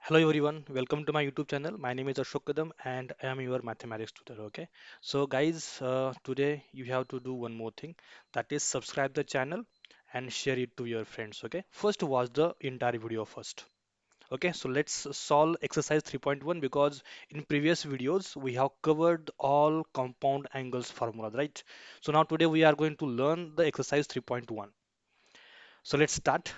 Hello everyone, welcome to my YouTube channel. My name is Ashok Kadam and I am your mathematics tutor. Okay, so guys, today you have to do one more thing, that is subscribe the channel and share it to your friends. Okay, first watch the entire video first. Okay, so let's solve exercise 3.1 because in previous videos we have covered all compound angles formulas, right? So now today we are going to learn the exercise 3.1. So let's start.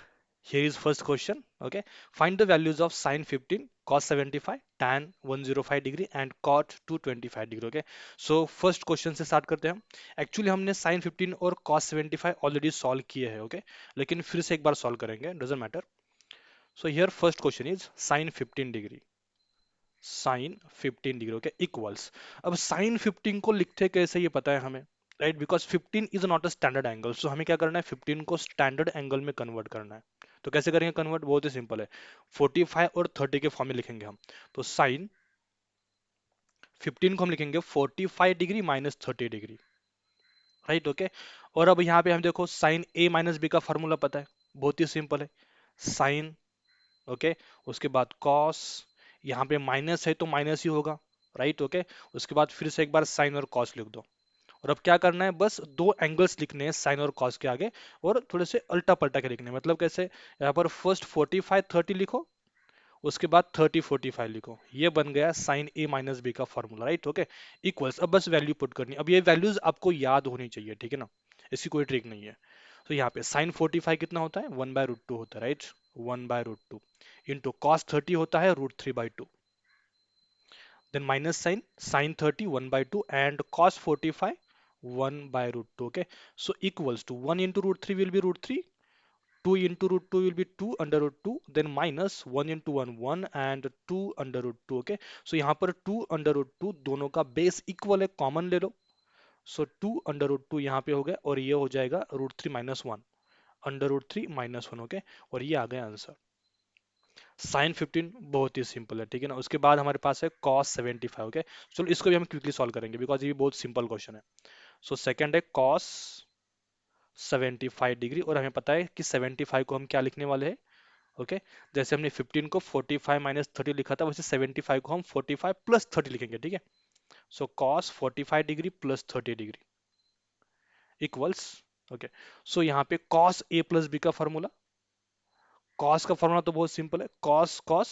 Here is first question. Okay. Find the values of sine 15, cos 75, tan 105 degree and cot 225 degree. Okay. So first question से start करते हैं हम. Actually हमने sin 15 और cos 75 already solve किए हैं. Okay. लेकिन फिर से एक बार सॉल्व करेंगे. Doesn't matter. So here first question is sin 15 degree. Sine 15 degree. Okay, equals. अब साइन 15 को लिखते कैसे ये पता है हमें, right? Because 15 is not a standard angle, so हमें क्या करना है, 15 को स्टैंडर्ड एंगल में कन्वर्ट करना है. तो कैसे करेंगे कन्वर्ट? बहुत ही सिंपल है. 45 और 30 के फॉर्म में लिखेंगे हम. तो साइन 15 को हम लिखेंगे 45 degree minus 30 degree, right? Okay. और अब यहाँ पे हम देखो साइन ए माइनस बी का फॉर्मूला पता है, बहुत ही सिंपल है. साइन, ओके, उसके बाद कॉस, यहाँ पे माइनस है तो माइनस ही होगा, राइट? ओके. उसके बाद फिर से एक बार साइन और कॉस लिख दो. और अब क्या करना है, बस दो एंगल्स लिखने हैं साइन और कॉस के आगे, और थोड़े से उल्टा पलटा के लिखने हैं. मतलब कैसे, यहाँ पर फर्स्ट 45 30 लिखो, उसके बाद 30 45 लिखो. ये बन गया साइन ए माइनस बी का फॉर्मूला, राइट? ओके. इक्वल्स. अब बस वैल्यू पुट करनी है. अब ये वैल्यूज आपको याद होनी चाहिए, ठीक है ना? इसकी कोई ट्रिक नहीं है. तो यहाँ पे साइन 45 कितना होता है, 1/√2 होता है, राइट? 1/√2 इंटू कॉस 30 होता है √3/2. Then minus sine sine 30 1/2 and cos 45 1/√2. Okay, so equals to 1 into √3 will be √3, 2 into √2 will be 2 under √2, then minus 1 into 1 1 and 2 under √2. Okay, so यहाँ पर 2 under √2 दोनों का बेस इक्वल है, कॉमन ले लो. So 2 under √2 यहाँ पे हो गया, और ये हो जाएगा √3 माइनस 1 अंडर √3 माइनस 1. ओके, और ये आ गया आंसर. साइन 15 बहुत ही सिंपल है, ठीक है ना? उसके बाद हमारे पास है कॉस 75. ओके, चलो इसको भी हम क्विकली सॉल्व करेंगे बिकॉज ये भी बहुत सिंपल क्वेश्चन है. सो सेकंड है कॉस 75 डिग्री, और हमें पता है कि 75 को हम क्या लिखने वाले हैं. ओके, जैसे हमने 15 को 45 माइनस 30 लिखा था, वैसे 75 को हम 45 प्लस 30 लिखेंगे, ठीक है? So cos 45 degree plus 30 degree equals. Okay, so यहाँ पे कॉस ए प्लस बी का फॉर्मूला. कॉस का फॉर्मूला तो बहुत सिंपल है, कॉस कॉस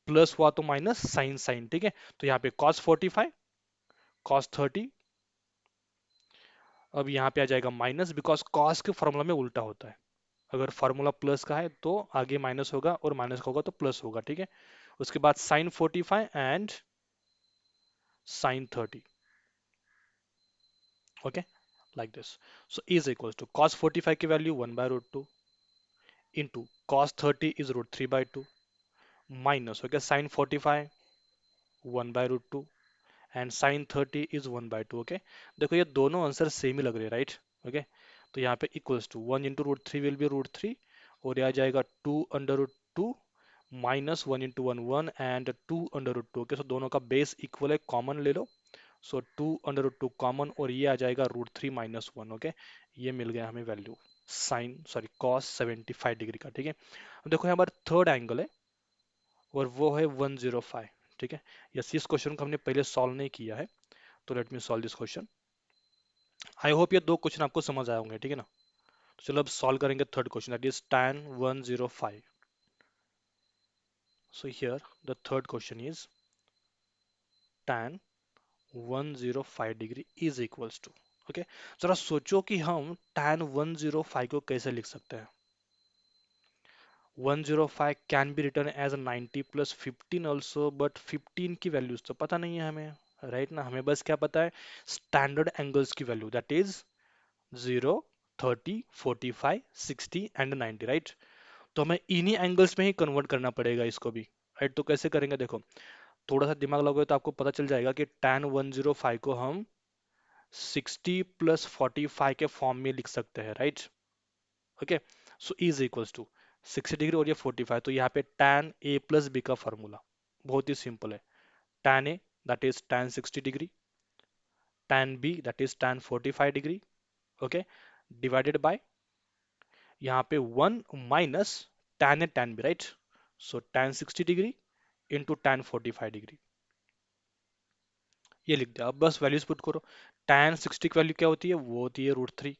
प्लस हुआ तो माइनस साइन साइन, ठीक है? तो यहाँ पे cos 45 cos 30, अब यहाँ पे आ जाएगा माइनस, बिकॉज cos के फॉर्मूला में उल्टा होता है. अगर फार्मूला प्लस का है तो आगे माइनस होगा, और माइनस का होगा तो प्लस होगा, ठीक है? उसके बाद sine 45 and sine 30. Okay, like this. So is equals to cos 45 की value 1/√2 into cos 30 is √3/2 minus हो गया sine 45 1/√2 and sine 30 is 1/2. Okay, देखो ये दोनों आंसर सेम ही लग रहे हैं, राइट? ओके, तो यहाँ पे equals to 1 into √3 will be √3, और यह आ जाएगा 2 under root two minus 1 into 1 1 and 2 under root two. Okay, so दोनों का बेस इक्वल है, कॉमन ले लो. So 2 under root two common, और ये आ जाएगा √3 माइनस 1. ओके, ये मिल गया हमें value sine sorry cos 75 degree का, ठीक है? अब देखो यहाँ पर थर्ड एंगल है, और वो है 105, ठीक है? यस, इस क्वेश्चन को हमने पहले सॉल्व नहीं किया है, तो let me solve this question. I hope ये दो क्वेश्चन आपको समझ आए होंगे, ठीक है ना? तो चलो अब सॉल्व करेंगे third question, that is tan 105. So here the third question is tan 105 degree is equals to. Okay, जरा सोचो कि हम tan 105 को कैसे लिख सकते हैं. 105 can be written as a 90 plus 15 also, but 15 की वैल्यूज तो पता नहीं है हमें, राइट ना? हमें बस क्या पता है, स्टैंडर्ड एंगल्स की value, that is 0 30 45 60 and 90, right? तो हमें इन्हीं एंगल्स में ही कन्वर्ट करना पड़ेगा इसको भी, राइट? तो कैसे करेंगे, देखो थोड़ा सा दिमाग लगाओगे तो आपको पता चल जाएगा कि tan 105 को हम 60 प्लस 45 के फॉर्म में लिख सकते हैं, right? Okay, so is equals to 60 degree और ये 45, तो यहाँ पे tan a प्लस बी का फॉर्मूला बहुत ही सिंपल है. tan a that is tan 60 degree, tan b that is tan 45 degree. Okay, divided by यहाँ पे 1 minus tan a tan b, right? So tan 60 degree into tan 45 degree, ये लिख दिया। अब बस वैल्यूज पुट करो। tan 60 की वैल्यू क्या होती है, वो होती है √3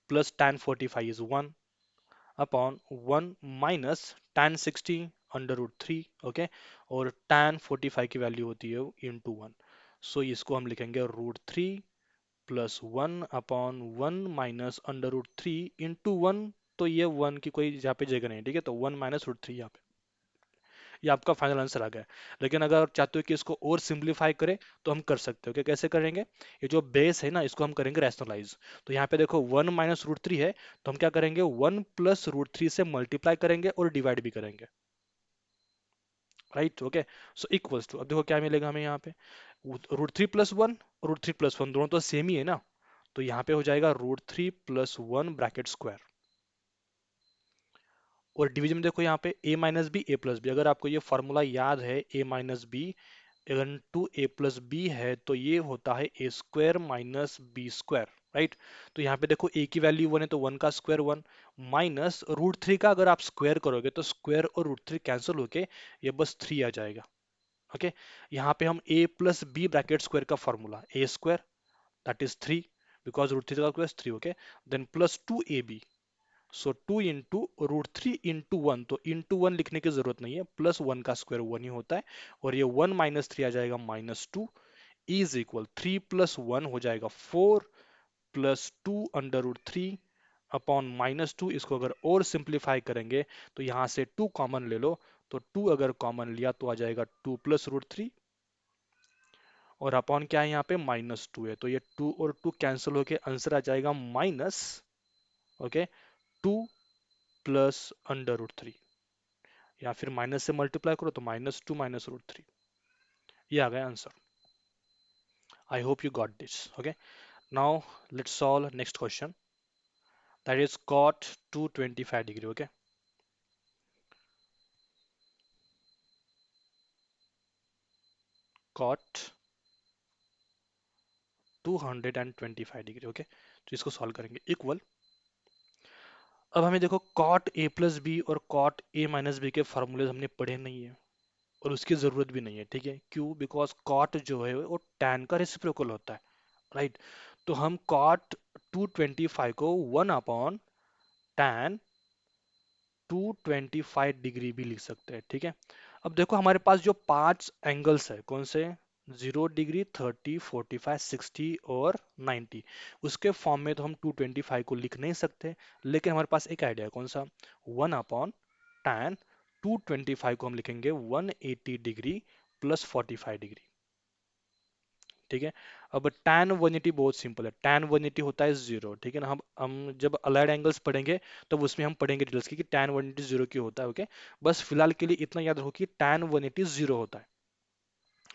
plus tan 45 is 1 upon 1 minus tan 60 under √3, okay. और tan 45 की वैल्यू होती है इंटू 1। सो इसको हम लिखेंगे √3 plus 1 upon 1 minus under √3 into 1। तो ये 1 की कोई यहाँ पे जगह नहीं, ठीक है, तो 1 - √3 यहाँ पे, ये आपका फाइनल आंसर आ गया। लेकिन अगर आप चाहते हो कि इसको और सिंप्लीफाई करें तो हम कर सकते हो, क्या कैसे करेंगे, ये जो बेस है ना इसको हम करेंगे रैशनलाइज। तो यहाँ पे देखो 1 - √3 है, तो हम क्या करेंगे 1 प्लस √3 से मल्टीप्लाई करेंगे और डिवाइड भी करेंगे, right, okay. So equals to, अब देखो क्या मिलेगा हमें यहाँ पे, √3 + 1, √3 + 1 दोनों तो सेम ही है ना, तो यहाँ पे हो जाएगा √3 + 1 ब्रैकेट स्क्वायर। और डिवीजन में देखो यहाँ पे a - b a + b, अगर आपको ये फॉर्मूला याद है a - b to a + b है, तो ये होता है a² - b², राइट। तो यहाँ पे देखो a की वैल्यू 1 है, तो 1 का स्क्वायर 1 माइनस √3 का अगर आप स्क्वायर करोगे तो स्क्वायर और √3 कैंसिल होके ये बस 3 आ जाएगा, ओके। यहाँ पे हम a + b ब्रैकेट स्क्वायर का formula a² that is 3 because √3 का स्क्वायर 3, ओके। देन +2ab, सो 2 इंटू √3 इंटू 1, तो इंटू 1 लिखने की जरूरत नहीं है, प्लस 1 का स्क्वायर 1 ही होता है। और ये 1 - 3 आ जाएगा -2 इज इक्वल 3 + 1 हो जाएगा 4 प्लस 2 अंडर √3 अपॉन -2। इसको अगर और सिंप्लीफाई करेंगे तो यहाँ से 2 कॉमन ले लो, तो 2 अगर कॉमन लिया तो आ जाएगा 2 + √3 और अपॉन क्या है यहाँ पे -2 है, तो ये 2 और 2 कैंसिल होके आंसर आ जाएगा माइनस, ओके, 2 प्लस अंडर √3, या फिर माइनस से मल्टीप्लाई करो तो -2 - √3, ये आ गया answer. I hope you got this, okay. Now let's solve next question, that is cot 225 degree, okay. cot 225 degree, okay. तो इसको सॉल्व करेंगे इक्वल। अब हमें देखो cot a + b और cot a - b के फॉर्मूले हमने पढ़े नहीं है और उसकी जरूरत भी नहीं है, ठीक है, क्यों, बिकॉज cot जो है वो tan का रेसिप्रोकल होता है, राइट। तो हम cot 225 को 1 अपॉन tan 225 डिग्री भी लिख सकते हैं, ठीक है। अब देखो हमारे पास जो 5 एंगल्स है, कौन से, 0 डिग्री, 30, 45, 60 और 90, उसके फॉर्म में तो हम 225 को लिख नहीं सकते, लेकिन हमारे पास एक आइडिया है, कौन सा, 1 अपॉन tan 225 को हम लिखेंगे 180 डिग्री प्लस 45 डिग्री, ठीक है। अब tan 180 बहुत सिंपल है, tan 180 होता है 0, ठीक है ना। हम जब अलाइड एंगल्स पढ़ेंगे तब उसमें हम पढ़ेंगे डिटेल्स की कि tan 180 0 क्यों होता है, ओके। बस फिलहाल के लिए इतना याद रखो कि tan 180 0 होता है।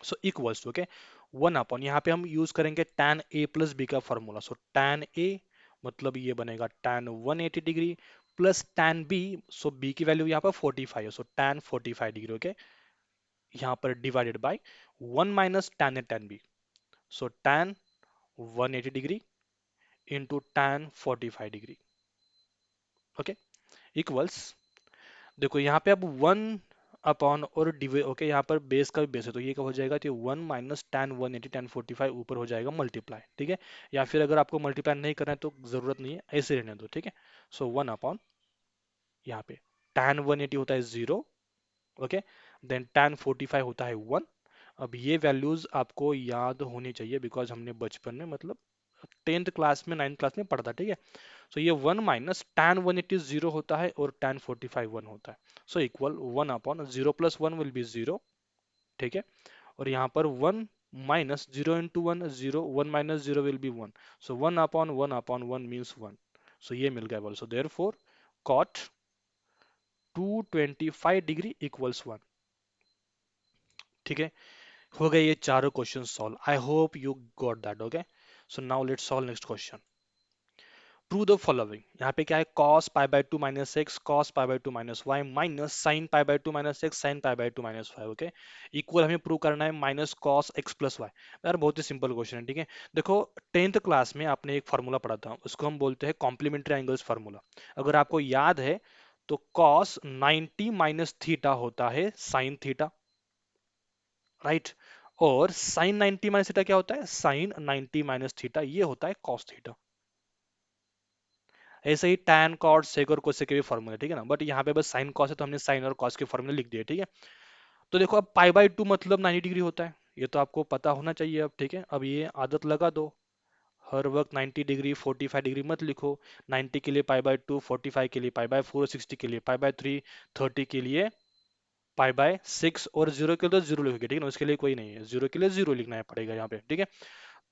So equals to, okay, 1 upon, यहाँ पे हम यूज करेंगे tan a + b का फॉर्मूला। सो tan a मतलब ये बनेगा tan 180 degree plus tan b, सो b की वैल्यू यहाँ पर 45 है, सो tan 45 डिग्री, ओके। यहाँ पर divided by 1 minus tan a tan b, so tan 180 degree into tan 45 degree, okay, equals, देखो यहाँ पे अब 1 अपॉन और डिवाइड, ओके, यहाँ पर बेस का भी बेस है, तो ये क्या हो जाएगा, तो 1 माइनस tan 180 tan 45 ऊपर हो जाएगा मल्टीप्लाई, ठीक है। या फिर अगर आपको मल्टीप्लाई नहीं करना है तो जरूरत नहीं है, ऐसे रहने दो, ठीक है। सो 1 अपॉन, यहाँ पे tan 180 होता है 0, ओके, देन tan 45 होता है 1। अब ये वैल्यूज आपको याद होनी चाहिए बिकॉज हमने बचपन में, मतलब 10th क्लास में, 9th क्लास में पढ़ा था, ठीक है। सो ये 1 माइनस tan 180 0 होता है और tan 45 1 होता है, so equal 1 upon 0 + 1 will B 0, ठीक है। और यहाँ पर 1 minus 0 into 1 0, 1 minus 0 will be 1, so 1 upon 1 means 1, सो ये मिल गया बोल। So therefore cot 225 degree equals 1, ठीक है। हो गए ये चारों question solve, I hope you got that, okay. So now let's solve next question. Prove the following, यहाँ पे क्या है, cos π/2 - x cos π/2 - y minus sin π/2 - x sin π/2 - y, okay. Equal हमें प्रूव करना है माइनस cos x + y। यार बहुत ही सिंपल क्वेश्चन है, ठीक है। देखो 10th क्लास में आपने एक फार्मूला पढ़ा था, उसको हम बोलते हैं कॉम्प्लीमेंट्री एंगल्स फार्मूला। अगर आपको याद है तो cos 90 माइनस थीटा होता है sin थीटा, राइट। और sin 90 माइनस थीटा क्या होता है, sin 90 माइनस थीटा ये होता है cos थीटा। ऐसे ही tan cot sec और cosec के भी फॉर्मूले, ठीक है ना, बट यहाँ पे बस sin cos है तो हमने sin और cos के फॉर्मूले लिख दिए, ठीक है। तो देखो अब पाई बाई 2 मतलब 90 डिग्री होता है, ये तो आपको पता होना चाहिए अब, ठीक है। अब ये आदत लगा दो, हर वक्त 90 डिग्री 45 डिग्री मत लिखो। 90 के लिए पाई बाय 2, 45 के लिए पाई बाय 4, 60 के लिए पाई बाय 3, 30 के लिए पाई बाय 6 और 0 के लिए तो 0 लिखोगे, ठीक है ना, उसके लिए कोई नहीं है, 0 के लिए 0 लिखना है पड़ेगा यहाँ पे, ठीक है।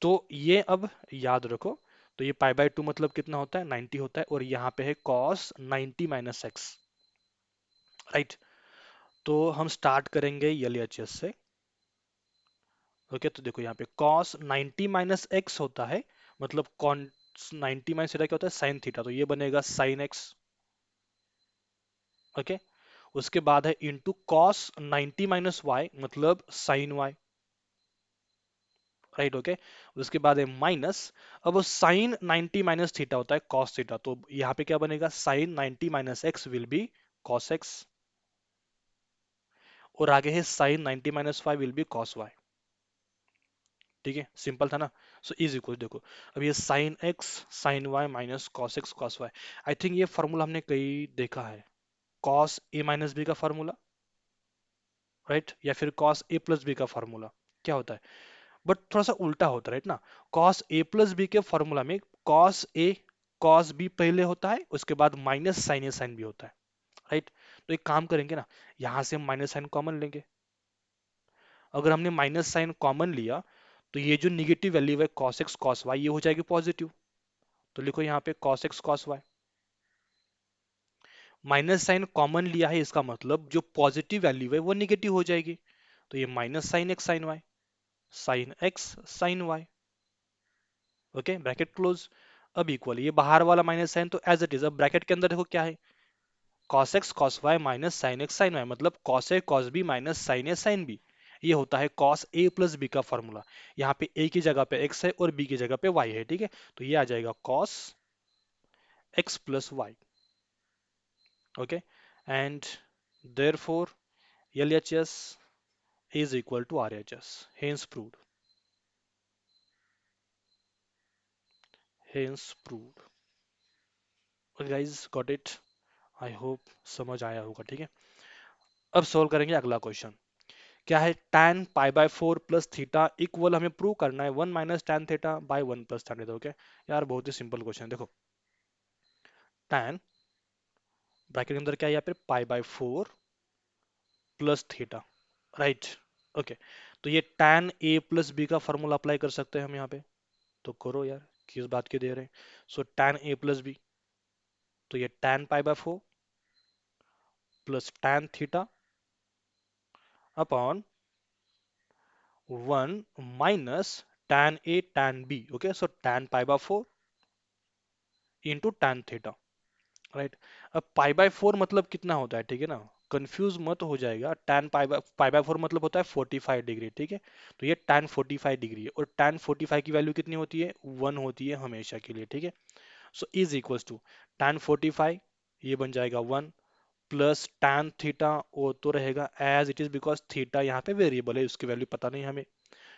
तो ये अब याद रखो। तो ये पाई बाय 2 मतलब कितना होता है, 90 होता है, और यहाँ पे है cos 90 माइनस एक्स, राइट। तो हम स्टार्ट करेंगे एलएचएस से। ओके, तो देखो यहाँ पे cos 90 माइनस एक्स होता है, मतलब कॉन 90 माइनस थीटा क्या होता है, साइन थीटा, तो ये बनेगा साइन एक्स। ओके, उसके बाद है इंटू cos 90 माइनस वाई मतलब साइन वाई, राइट। ओके, उसके बाद है माइनस, अब साइन 90 माइनस थीटा होता है cos थीटा, तो यहाँ पे क्या बनेगा, sine 90 minus x will be cos x, और आगे है sine 90 minus y will be cos y, ठीक है, सिंपल था ना। सो इज इक्वल, देखो अब ये sine x sine y minus cos x cos y, I think ये फॉर्मूला हमने कहीं देखा है, कॉस ए माइनस बी का फॉर्मूला, राइट, या फिर कॉस ए प्लस बी का फॉर्मूला क्या होता है, बट थोड़ा सा उल्टा होता है, राइट ना। कॉस ए प्लस बी के फॉर्मूला में कॉस ए कॉस बी पहले होता है, उसके बाद माइनस साइन ए साइन बी होता है, राइट। तो एक काम करेंगे ना, यहां से हम माइनस साइन कॉमन लेंगे। अगर हमने माइनस साइन कॉमन लिया तो ये जो निगेटिव वैल्यू है cos x cos y ये हो जाएगी पॉजिटिव, तो लिखो यहाँ पे cos x cos y। Minus sine common लिया है, इसका मतलब जो पॉजिटिव वैल्यू है वो निगेटिव हो जाएगी, तो ये minus sine x sine y, sine x sine y. Okay, bracket close. अब इक्वल ये बाहर वाला माइनस साइन तो एज इट इज, अब ब्रैकेट के अंदर देखो क्या है, cos x cos y minus sine x sine y, मतलब cos a cos b minus sine a sine b, ये होता है cos a प्लस b का फॉर्मूला। यहाँ पे a की जगह पे x है और b की जगह पे y है, ठीक है, तो ये आ जाएगा cos x plus y। Okay, and therefore LHS is equal to RHS, hence proved, hence proved। Okay guys, got it? I hope समझ आया होगा, ठीक है। अब सॉल्व करेंगे अगला क्वेश्चन। क्या है, tan pi by 4 plus theta equal, हमें प्रूव करना है 1 minus tan theta by 1 plus tan theta. Okay यार, बहुत ही सिंपल क्वेश्चन है, देखो tan ब्रैकेट के अंदर क्या है यहाँ पे, पाई by 4 plus theta, right. Okay, तो ये tan a प्लस बी का फॉर्मूला अप्लाई कर सकते हैं हम यहाँ पे, तो करो यार, किस बात के दे रहे हैं। सो tan a प्लस बी, तो ये tan pi by 4 plus tan theta upon 1 minus tan a tan b। Okay, so tan pi by 4 into tan theta, right. अब पाई बाय 4 मतलब कितना होता है, ठीक है ना, कंफ्यूज मत हो जाएगा। tan पाई बाय 4 मतलब होता है 45 डिग्री, ठीक है। तो ये tan 45 डिग्री है, और tan 45 की वैल्यू कितनी होती है, 1 होती है हमेशा के लिए, ठीक है। So is equals to tan 45, ये बन जाएगा 1 प्लस tan थीटा, वो तो रहेगा as it is, because theta यहाँ पे वेरिएबल है, उसकी वैल्यू पता नहीं हमें।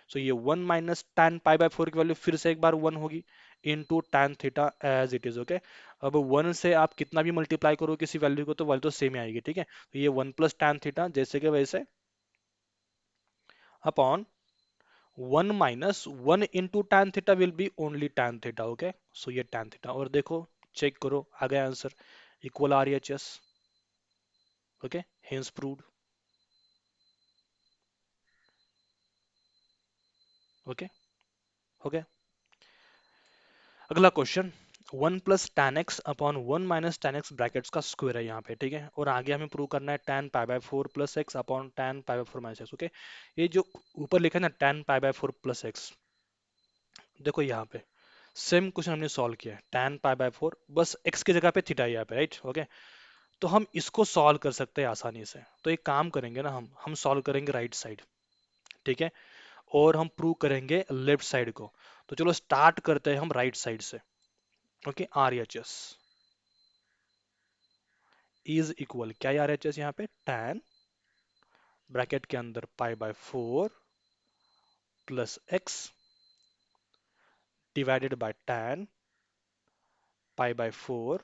सो ये 1 माइनस tan पाई बाय 4 की वैल्यू फिर से एक बार 1 होगी into tan theta as it is. Okay, अब 1 से आप कितना भी मल्टीप्लाई करो किसी वैल्यू को तो वैल्यू तो सेम ही आएगी, ठीक है। तो ये 1 प्लस tan थीटा जैसे कि वैसे upon 1 minus 1 into tan theta will be only tan theta. Okay, so ये tan थीटा, और देखो चेक करो आ गया answer, equal RHS। Okay, hence proved. Okay, हो गया। अगला question, 1 plus tan x upon 1 minus tan x brackets का स्क्वायर है यहाँ पे, ठीक है, और आगे हमें प्रूव करना है tan pi by 4 plus x upon tan pi by 4 minus x. Okay, ये जो ऊपर लिखा है ना tan pi by 4 plus x, देखो यहाँ पे सेम क्वेश्चन हमने सॉल्व किया है, tan पाई बाय 4 बस x की जगह पे थीटा है यहाँ पे, राइट। ओके, तो हम इसको सॉल्व कर सकते हैं आसानी से, तो एक काम करेंगे ना, हम सॉल्व करेंगे राइट साइड, ठीक है, और हम प्रूव करेंगे लेफ्ट साइड को। तो चलो स्टार्ट करते हैं हम राइट साइड से। ओके, RHS इज इक्वल क्या है RHS यहाँ पे, tan ब्रैकेट के अंदर पाई by 4 plus x divided by tan pi by 4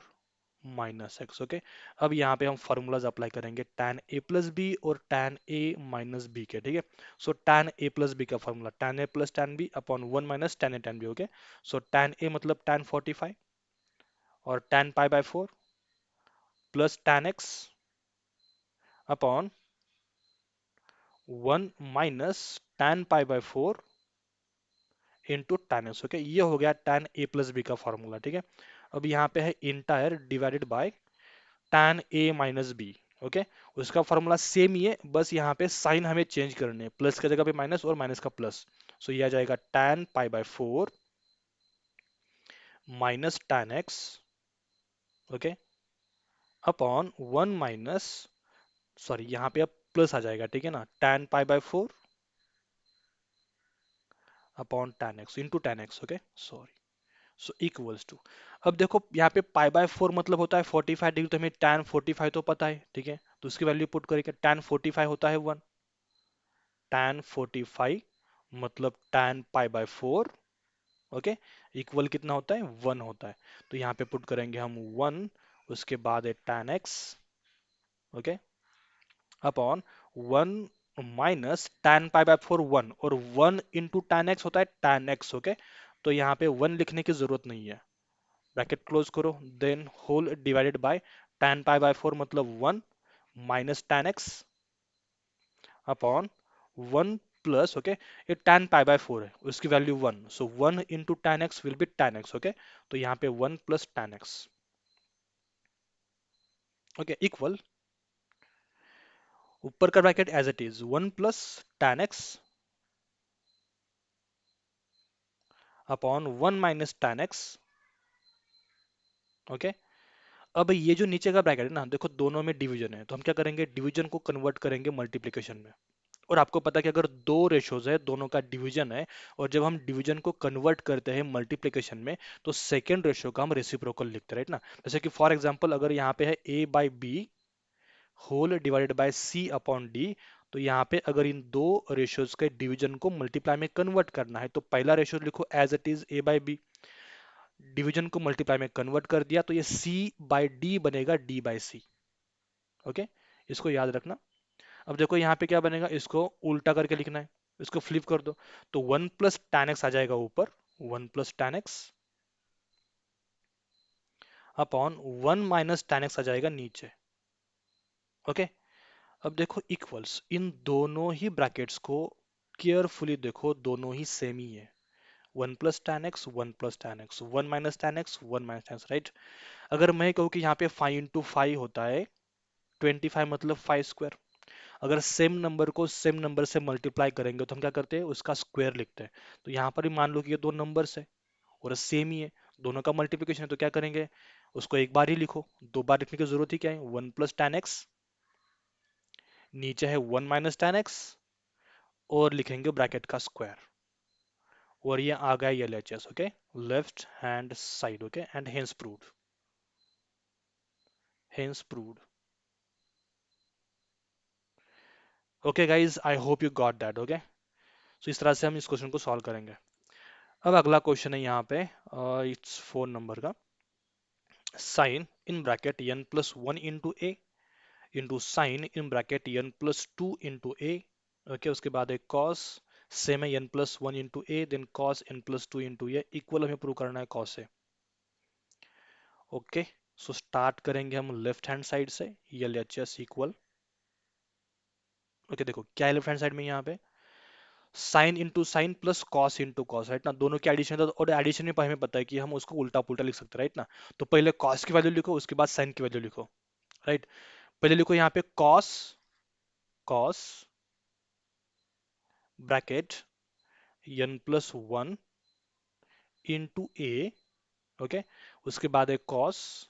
minus x. Okay, अब यहाँ पे हम फॉर्मूलाज अप्लाई करेंगे tan a प्लस बी और tan a माइनस बी के, ठीक है। सो tan a प्लस बी का formula tan a plus tan b upon 1 minus tan a tan b। Okay, so tan a मतलब tan 45 और tan pi by 4 plus tan x upon 1 minus tan pi by 4 into tan x। Okay, ये हो गया tan a plus B का formula, ठीक है। अब यहाँ पे है entire divided by tan a minus b. Okay, उसका फॉर्मूला सेम ही है, बस यहाँ पे साइन हमें चेंज करने हैं, प्लस की जगह पे माइनस और माइनस का प्लस। सो ये आ जाएगा tan pi by 4 minus tan x, okay, upon 1 minus, sorry यहाँ पे अब प्लस आ जाएगा, ठीक है ना, tan pi by 4 upon tan x into tan x। Okay, sorry, so equals to, अब देखो यहाँ पे पाई बाय 4 मतलब होता है 45 डिग्री, तो हमें tan 45 तो पता है, ठीक है, तो उसकी वैल्यू पुट करके tan 45 होता है 1, tan 45 मतलब tan pi by 4, okay, equal कितना होता है 1 होता है। तो यहाँ पे पुट करेंगे हम 1, उसके बाद है tan x, okay, upon 1 minus tan pi by 4 1, और 1 इंटू tan x होता है tan x। ओके, तो यहाँ पे 1 लिखने की जरूरत नहीं है, ब्रैकेट क्लोज करो, then whole divided by tan pi by 4 मतलब 1 minus tan x upon 1 plus, okay, ये tan पाई बाय 4 है, उसकी value 1, so 1 into tan x will be tan x। Okay, तो यहाँ पे 1 plus tan x, okay, equal ऊपर का bracket as it is 1 plus tan x upon 1 minus tan x। Okay, अब ये जो नीचे का ब्रैकेट है ना, देखो दोनों में डिवीजन है, तो हम क्या करेंगे, डिवीजन को कन्वर्ट करेंगे मल्टीप्लिकेशन में। और आपको पता है कि अगर दो रेशोज है, दोनों का डिवीजन है, और जब हम डिवीजन को कन्वर्ट करते हैं मल्टीप्लिकेशन में, तो सेकेंड रेशो का हम रेसिप्रोकल लिखते हैं, राइट ना। जैसे कि फॉर एग्जांपल अगर यहाँ पे है a by b whole divided by c upon d, तो यहाँ पे अगर इन दो रेशियोज के डिवीजन को मल्टीप्लाई में कन्वर्ट करना है, तो पहला रेशियो लिखो as it is a by b, division को मल्टीप्लाई में कन्वर्ट कर दिया तो ये c बाई डी बनेगा d बाई सी। ओके, इसको याद रखना। अब देखो यहाँ पे क्या बनेगा, इसको उल्टा करके लिखना है, इसको फ्लिप कर दो, तो 1 प्लस tan x आ जाएगा ऊपर, 1 plus tan x upon 1 minus tan x आ जाएगा नीचे। ओके, अब देखो इक्वल्स, इन दोनों ही ब्रैकेट्स को केयरफुली देखो, दोनों ही सेम ही है, 1 plus tan x 1 plus tan x 1 minus tan x 1 minus tan x, right. अगर मैं कहूँ कि यहाँ पे 5 इंटू 5 होता है 25 मतलब 5 स्क्वायर, अगर सेम नंबर को सेम नंबर से मल्टीप्लाई करेंगे तो हम क्या करते हैं, उसका स्क्वायर लिखते हैं। तो यहाँ पर भी मान लो कि ये दो नंबर्स है और सेम ही है, दोनों का मल्टीप्लिकेशन है, तो क्या करेंगे, उसको एक बार ही लिखो, दो बार लिखने की जरूरत ही क्या है, 1 प्लस tan x नीचे है 1 माइनस tan x और लिखेंगे ब्रैकेट का स्क्वायर, और ये आ गया LHS। Okay, left hand side, okay, and hence proved. Okay guys, I hope you got that. Okay, so इस तरह से हम इस क्वेश्चन को सॉल्व करेंगे। अब अगला क्वेश्चन है यहाँ पे, इट्स 4 नंबर का, sine in bracket n plus 1 into A into sine in bracket n plus 2 into A. Okay, उसके बाद एक कॉस, सेम है n plus 1 into A, then cos n plus 2 into A, equal हमें prove करना है cos से। Okay, so start करेंगे हम लेफ्ट हैंड साइड से, L H S equal. Okay, देखो क्या है लेफ्ट हैंड साइड में, यहाँ पे sign into sign plus cos into cos, right ना, दोनों की एडिशन है, और एडिशन में हमें पता है कि हम उसको उल्टा पुल्टा लिख सकते हैं, राइट ना। तो पहले कॉस की वैल्यू लिखो, उसके बाद साइन की वैल्यू लिखो, राइट। पहले लिखो यहाँ पे cos, cos bracket n plus 1 into A, okay, उसके बाद है cos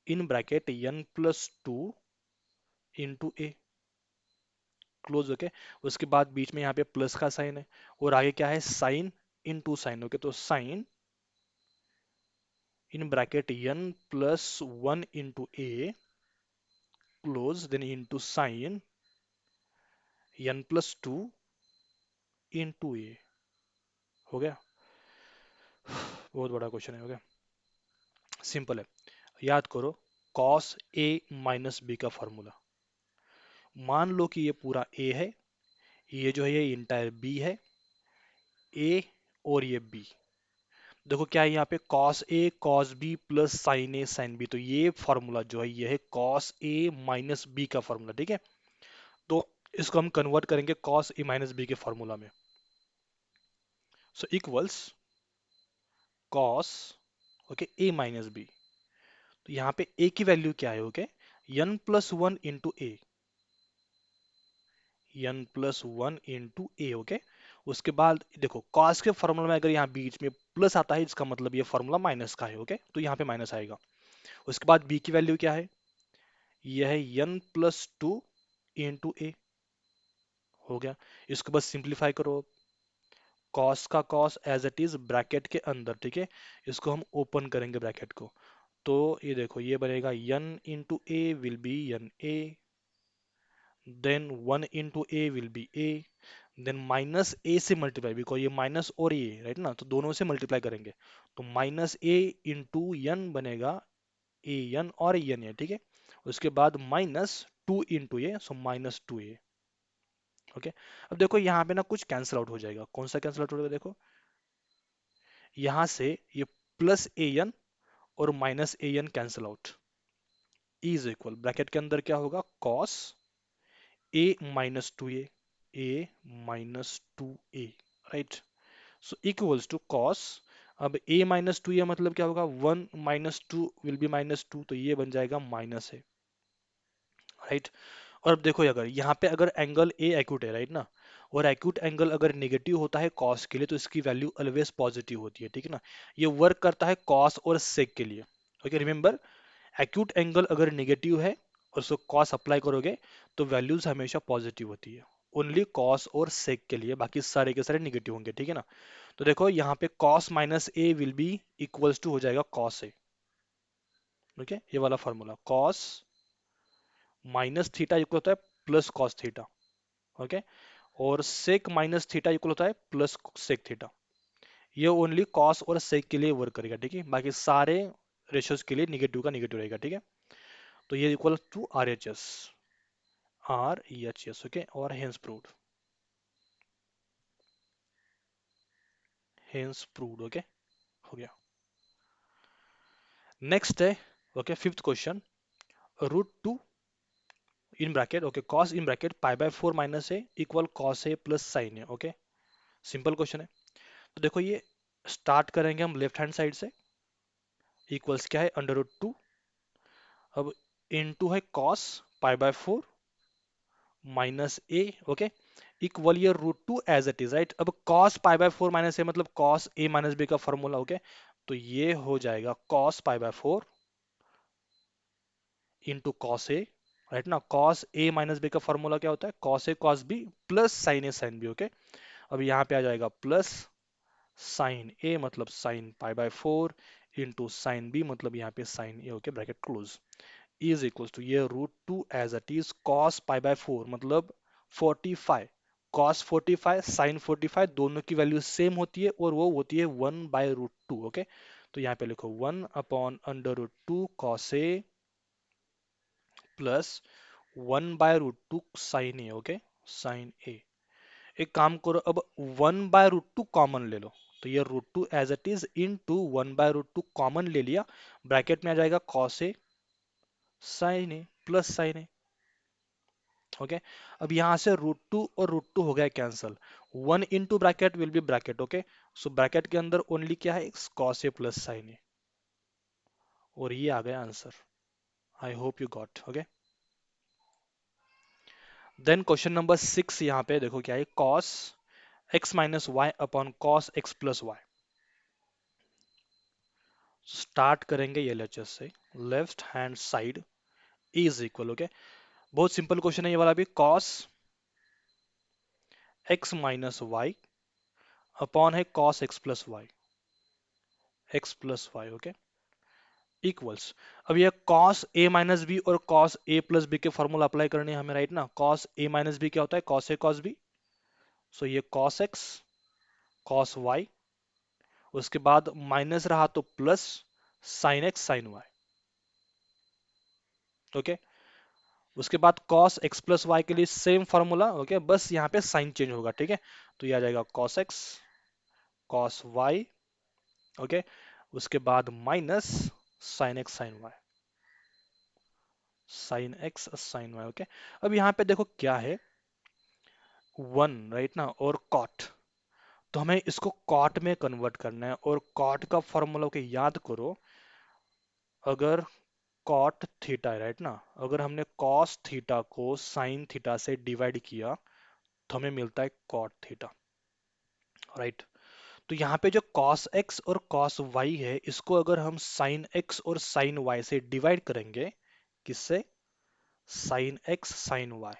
in bracket n plus 2 into A, close. Okay, उसके बाद बीच में यहाँ पे प्लस का साइन है, और आगे क्या है, साइन इंटू साइन। ओके, तो sine in bracket n plus 1 into A close then into sine n+2 into A. हो गया। बहुत बड़ा क्वेश्चन है। हो गया, सिंपल है। याद करो, cos a माइनस बी का फॉर्मूला। मान लो कि ये पूरा a है, ये जो है ये इंटायर b है, a और ये b। देखो क्या है यहाँ पे, cos a cos b plus sin a sin b, तो ये फॉर्मूला जो है ये है cos a माइनस b का फॉर्मूला। ठीक है, तो इसको हम कन्वर्ट करेंगे cos a माइनस b के फॉर्मूला में। सो equals cos, okay, a minus b। तो यहाँ पे a की वैल्यू क्या है, okay, n+1 into A, n+1 into A. Okay, उसके बाद देखो cos के फॉर्मूला में अगर यहाँ बीच में प्लस आता है, इसका मतलब ये फॉर्मूला माइनस का है। ओके, तो यहाँ पे माइनस आएगा। उसके बाद b की वैल्यू क्या है, यह है n+2 इंटू ए। हो गया, इसको बस सिंप्लीफाई करो, cos का cos as it is bracket के अंदर। ठीक है, इसको हम ओपन करेंगे ब्रैकेट को, तो ये देखो ये बनेगा n into A will be N A, then 1 into A will be A, then minus A से मल्टीप्लाई, बिकॉज ये माइनस और ये राइट ना, तो दोनों से मल्टीप्लाई करेंगे, तो माइनस ए इंटू एन बनेगा ए एन और एन ए। ठीक है, उसके बाद माइनस 2 इंटू ए, सो -2a। ओके, अब देखो यहाँ पे ना कुछ कैंसिल आउट हो जाएगा। कौन सा कैंसिल आउट हो जाएगा, देखो यहाँ से ये प्लस ए एन और minus a n cancel out, is equal bracket के अंदर क्या होगा, cos a-2a right. So equals to cos, अब a-2a मतलब क्या होगा, 1 - 2 विल बी -2, तो ये बन जाएगा माइनस है, राइट। और अब देखो अगर यहाँ पे अगर एंगल ए एक्यूट है राइट ना, और एक्यूट एंगल अगर नेगेटिव होता है कॉस के लिए, तो इसकी वैल्यू ऑलवेज पॉजिटिव होती है। ठीक है ना, ये वर्क करता है कॉस और सेक के लिए। ओके, रिमेंबर, एक्यूट एंगल अगर नेगेटिव है और उसको कॉस अप्लाई करोगे तो वैल्यूज हमेशा पॉजिटिव होती है, ओनली कॉस और सेक के लिए, बाकी सारे के सारे नेगेटिव होंगे। ठीक है ना, तो देखो यहाँ पे cos minus a will be equals to हो जाएगा कॉस ए। ओके, ये वाला formula cos minus theta equal होता है प्लस कॉस थीटा। ओके, और सेक माइनस थीटा इक्वल होता है प्लस सेक थीटा। ये ओनली कॉस और सेक के लिए वर्क करेगा। ठीक है, बाकी सारे रेशियोज के लिए निगेटिव का निगेटिव रहेगा। ठीक है, तो ये equal to R H S, R E H S. Okay, और hence proved, hence proved. Okay, हो गया। नेक्स्ट है, okay, fifth question, √2 in bracket, okay, cos in bracket π/4 minus A equal cos A plus sine A. Okay, simple question है। तो देखो ये start करेंगे हम लेफ्ट हैंड साइड से, इक्वल्स क्या है, √2, अब इनटू है cos π/4 minus A. Okay, equal ये √2 एज इट इज, राइट। अब cos π/4 माइनस ए मतलब cos a माइनस b का फॉर्मूला। ओके, तो ये हो जाएगा cos π/4 into cos A, right ना। cos a माइनस b का फॉर्मूला क्या होता है, cos a cos b plus sign a sin b। Okay, अब यहाँ पे आ जाएगा प्लस साइन a मतलब साइन π/4 इंटू साइन b मतलब यहाँ पे sign a। Okay, bracket close, is equal to ये √2 एज इट इज cos π/4 मतलब 45, cos 45 sin 45 दोनों की वैल्यू सेम होती है और वो होती है 1/√2। ओके, तो यहाँ पे लिखो 1/√2 cos a plus 1/√2 sin a। Okay, sin a। एक काम करो, अब 1/√2 कॉमन ले लो, तो ये √2 as it is into 1/√2 common ले लिया, ब्रैकेट में आ जाएगा cos a sin a plus sin a। Okay, अब यहां से √2 और √2 हो गया cancel, 1 into bracket will be bracket. Okay, so bracket के अंदर ओनली क्या है, cos a plus sin a, और ये आ गया answer. I hope you got. Okay, then question number 6, यहाँ पे देखो क्या है, cos x minus y upon cos x plus y. Start करेंगे एलएचएस से, left hand side is equal. Okay, बहुत सिंपल क्वेश्चन है ये वाला भी, cos x minus y upon है cos x plus y, x plus y. Okay, equals, अब ये कॉस ए माइनस बी और कॉस ए प्लस बी के फॉर्मूला अप्लाई करने हैं हमें, राइट ना। कॉस ए माइनस बी क्या होता है, कॉस ए कॉस बी। सो ये कॉस एक्स कॉस वाई, उसके बाद माइनस रहा तो plus sine x sine y. Okay, उसके बाद कॉस एक्स प्लस वाई के लिए सेम फॉर्मूला, ओके, बस यहाँ पे साइन चेंज होगा, ठीक है। तो ये आ जाएगा cos x cos y, okay, उसके बाद minus sine x sine y, sine x sine y, okay. अब यहाँ पे देखो क्या है, वन, राइट ना, और कॉट, तो हमें इसको कॉट में कन्वर्ट करना है, और कॉट का फॉर्मूला के याद करो, अगर कॉट थीटा है, राइट ना, अगर हमने कॉस थीटा को साइन थीटा से डिवाइड किया तो हमें मिलता है कॉट थीटा, राइट। तो यहाँ पे जो cos x और cos y है, इसको अगर हम sin x और sin y से डिवाइड करेंगे, किससे, sin x sin y,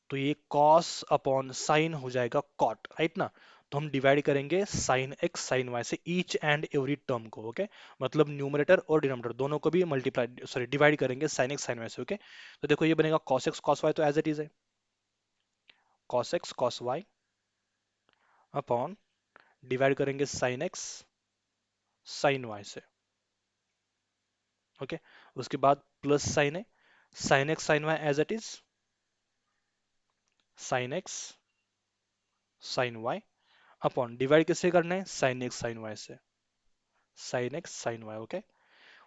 तो ये cos अपॉन sin हो जाएगा cot, राइट ना। तो हम डिवाइड करेंगे sin x sin y से ईच एंड एवरी टर्म को, ओके, मतलब न्यूमरेटर और डिनोमिनेटर दोनों को भी मल्टीप्लाई सॉरी डिवाइड करेंगे sin x sin y से, ओके। तो देखो ये बनेगा cos x cos y, तो एज इट इज है cos x cos y upon, divide करेंगे sin x sin y से, ओके। उसके बाद प्लस साइन है, sine x sine y as it is, sine x sine y upon, divide किससे करना है, साइन एक्स साइन वाई से, sine x sine y, okay.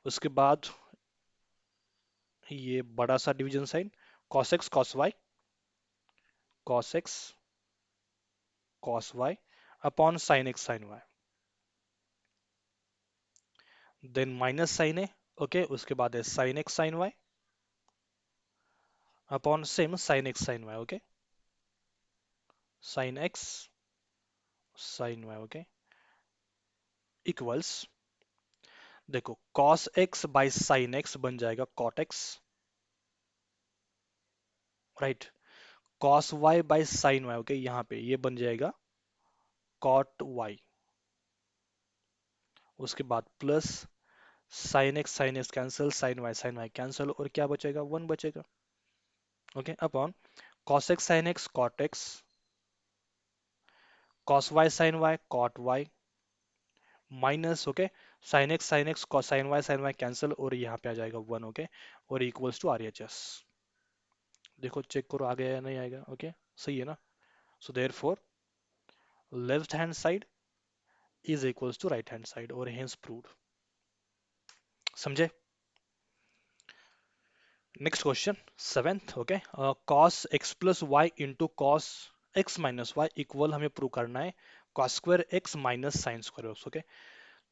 उसके बाद ये बड़ा सा division sine, cos x cos y, cos x cos y upon sine x sine y, then minus sine है, ओके, उसके बाद है sine x sine y upon same sine x sine y, okay, sine x sine y, okay, equals, देखो cos x by sine x बन जाएगा cot x, right. cos y by sine y, okay, यहाँ पे ये बन जाएगा cot y, उसके बाद plus sine x cancel, sine y cancel, और क्या बचेगा, वन बचेगा, okay, upon cos x sine x cot x, cos y sine y cot y, minus, okay, sine x cos sine y cancel, और यहाँ पे आ जाएगा वन, ओके, और equals to R H S. देखो चेक करो आ गया या नहीं आएगा, ओके, सही है ना। So therefore left hand side is equals to right hand side, और हेंस प्रूव्ड, समझे। Next question seventh, okay, cos x plus y into cos x minus y equal हमें प्रूव करना है cos square x minus sine square x, okay.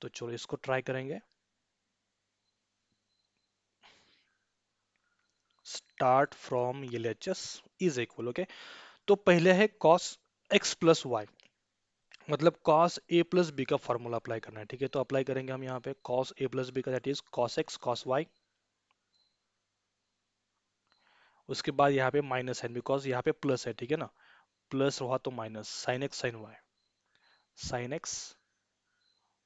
तो चलो इसको try करेंगे, start from LHS is equal, okay. तो पहले है cos x प्लस वाई, मतलब cos a प्लस बी का फॉर्मूला अप्लाई करना है, ठीक है। तो अप्लाई करेंगे हम यहाँ पे cos a प्लस बी का, that is cos x cos y, उसके बाद यहाँ पे माइनस है बिकॉज यहाँ पे प्लस है, ठीक है ना, प्लस हुआ तो minus sine x sine y, sine x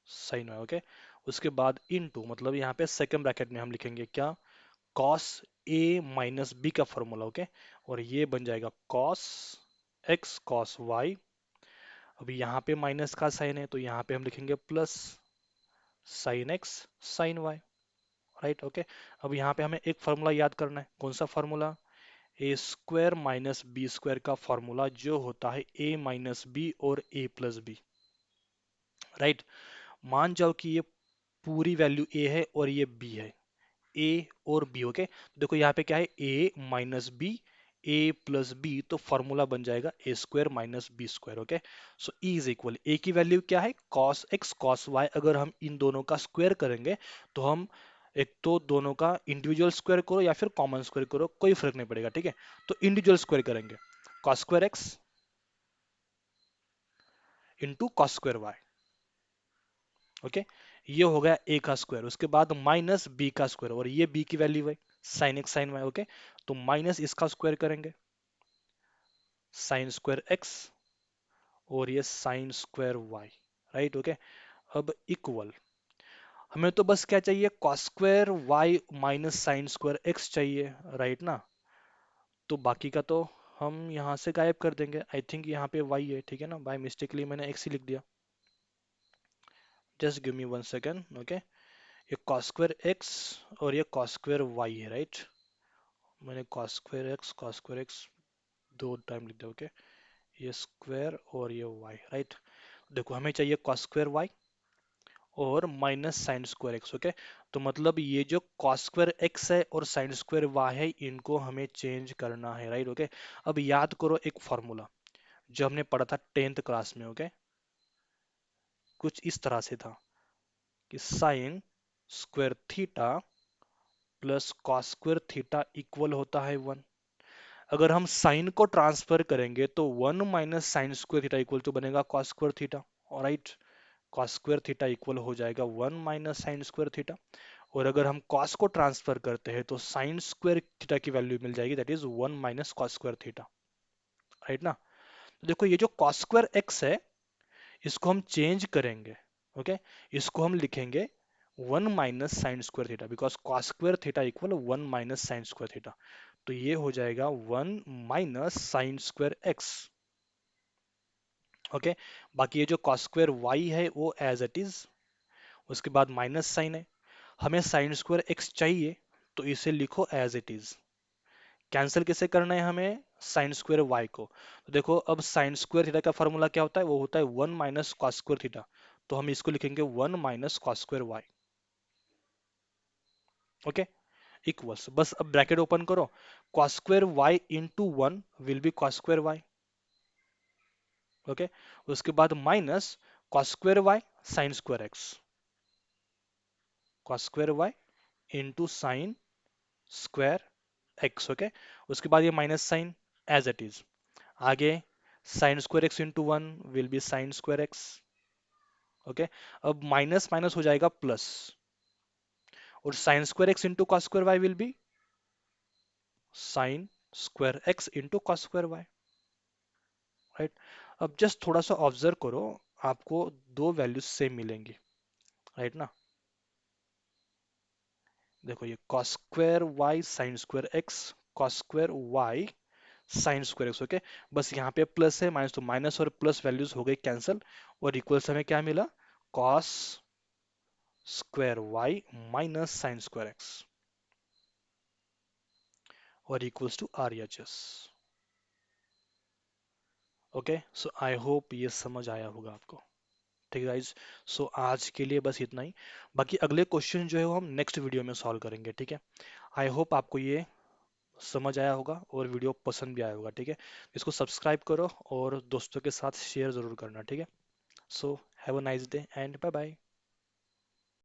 sine y, okay. उसके बाद इनटू, मतलब यहाँ पे सेकंड ब्रैकेट में हम लिखेंगे क्या, cos a माइनस बी का फॉर्मूला, ओके, और ये बन जाएगा cos x cos y। अभी यहाँ पे माइनस का साइन है तो यहाँ पे हम लिखेंगे plus sine x sine y, right, okay. अब यहाँ पे हमें एक फॉर्मूला याद करना है, कौन सा फॉर्मूला, ए स्क्वायर माइनस बी स्क्वायर का फॉर्मूला, जो होता है ए माइनस बी और ए प्लस बी, राइट। मान जाओ कि ये पूरी वैल्यू ए है और ये बी है, ए और बी, ओके। देखो यहाँ पे क्या है, A minus B A plus B, तो फॉर्मूला बन जाएगा A square minus B square, okay. So E is equal, A की वैल्यू क्या है cos x cos y, अगर हम इन दोनों का स्क्वायर करेंगे तो हम, एक तो दोनों का इंडिविजुअल स्क्वायर करो या फिर कॉमन स्क्वायर करो, कोई फर्क नहीं पड़ेगा, ठीक है। तो इंडिविजुअल स्क्वायर करेंगे, cos square x into cos square y, okay. ये हो गया ए का स्क्वायर, उसके बाद माइनस बी का स्क्वायर, और ये बी की वैल्यू है sine x sine y, okay. तो माइनस इसका स्क्वायर करेंगे, साइन स्क्वायर एक्स, और ये sine square y, right, okay. अब इक्वल, हमें तो बस क्या चाहिए, cos square Y minus sine square x चाहिए, राइट ना। तो बाकी का तो हम यहाँ से गायब कर देंगे। आई थिंक यहाँ पे वाई है, ठीक है ना, बाय मिस्टेकली मैंने एक्स ही लिख दिया। Just give me 1 second, okay. ये कॉस स्क्वायर एक्स और ये कॉस स्क्वायर वाई है, राइट। मैंने कॉस स्क्वायर एक्स दो टाइम लिख दिया, ओके। ये स्क्वायर और ये वाई, राइट। देखो हमें चाहिए कॉस स्क्वायर वाई और minus sine square x, okay. तो मतलब ये जो कॉस स्क्वायर एक्स है और साइन स्क्वायर वाई है, इनको हमें चेंज करना है, राइट, ओके। अब याद करो एक फॉर्मूला जो हमने पढ़ा था 10th क्लास में, ओके। कुछ इस तरह से था कि sign square theta plus cos square theta equal होता है 1। अगर हम साइन को ट्रांसफर करेंगे तो 1 minus sine square theta equal to बनेगा cos square theta, right. Cos square theta equal हो जाएगा 1 माइनस साइन स्क्वायर थीटा। और अगर हम कॉस को ट्रांसफर करते हैं तो साइन स्क्वायर थीटा की वैल्यू मिल जाएगी, that is 1 minus cos square theta, right ना। तो देखो ये जो कॉस स्क्वायर एक्स है, इसको हम चेंज करेंगे, ओके। इसको हम लिखेंगे 1 minus sine square theta, because cos square theta equal 1 minus sine square theta. तो ये हो जाएगा 1 minus sine square x, okay. बाकी ये जो कॉस स्क्वायर वाई है वो एज इट इज, उसके बाद माइनस साइन है। हमें साइन स्क्वायर एक्स चाहिए, तो इसे लिखो एज इट इज। कैंसिल कैसे करना है हमें, साइन स्क्वायर वाई को। तो देखो अब साइन स्क्वायर थीटा का फॉर्मूला क्या होता है, वो होता है 1 माइनस कॉस स्क्वायर थीटा। तो हम इसको लिखेंगे 1 minus cos square Y, okay. Equals, बस अब ब्रैकेट ओपन करो, cos square Y into 1 will be cos square Y, okay. उसके बाद minus cos square Y sine square x, cos square Y into sine square x, okay. उसके बाद ये minus sine as it is, आगे sine square x into 1 will be sine square x, okay. अब minus minus हो जाएगा plus, और sign square x into cos square y will be sine square x into cos square y, right. अब just थोड़ा सा observe करो, आपको दो वैल्यूज सेम मिलेंगी, राइट ना। देखो ये cos square Y sine square x, cos square Y sine square x, okay. बस यहाँ पे प्लस है, माइनस तो माइनस और प्लस वैल्यूज हो गई कैंसिल, और इक्वल से हमें क्या मिला, cos square Y minus sine square x, और equals to R H S, okay. So I hope ये समझ आया होगा आपको, ठीक है गाइज। सो आज के लिए बस इतना ही। बाकी अगले क्वेश्चन जो है वो हम नेक्स्ट वीडियो में सॉल्व करेंगे, ठीक है। आई होप आपको ये समझ आया होगा और वीडियो पसंद भी आया होगा, ठीक है। इसको सब्सक्राइब करो और दोस्तों के साथ शेयर जरूर करना, ठीक है। So have a nice day and bye bye.